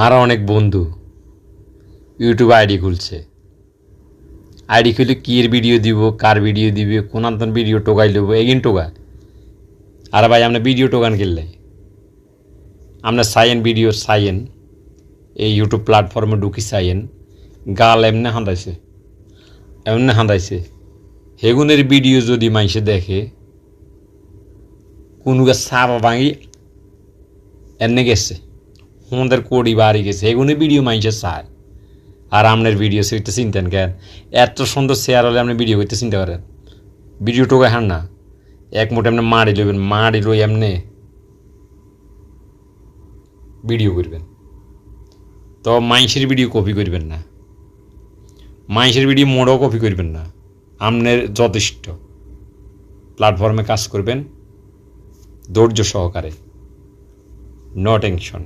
আর অনেক বন্ধু YouTube ID খুলছে। আইডি খুলে কির ভিডিও দিব, কার ভিডিও দিবে, কোন আন্তন ভিডিও টোকাই লব, এগিন টোকা। আর ভাই আমরা ভিডিও টোকান খেললে আমরা সাইয়েন ভিডিও সাইয়েন এই ইউটিউব প্ল্যাটফর্মে ঢুকি সাইয়েন গাল এমনে হাঁদাইছে হেগুনের ভিডিও যদি মাইসে দেখে কোনগা সাবা ভাঙি এনে গেছে আমাদের কোড়ি বাড়ি গেছে এগুনের ভিডিও মাইসে চায়। আর আপনার ভিডিও সেটা চিনতেন কেন? এত সুন্দর শেয়ার হলে আপনি ভিডিও করতে চিন্তা করেন। ভিডিও টোকা হান না, এক মুঠে আপনি মারি লইবেন, মারি লই এমনি ভিডিও করবেন। তো মাইসের ভিডিও কপি করবেন না, মাইসের ভিডিও মোড়ও কপি করবেন না। আপনার যথেষ্ট প্ল্যাটফর্মে কাজ করবেন ধৈর্য সহকারে, নো টেনশন।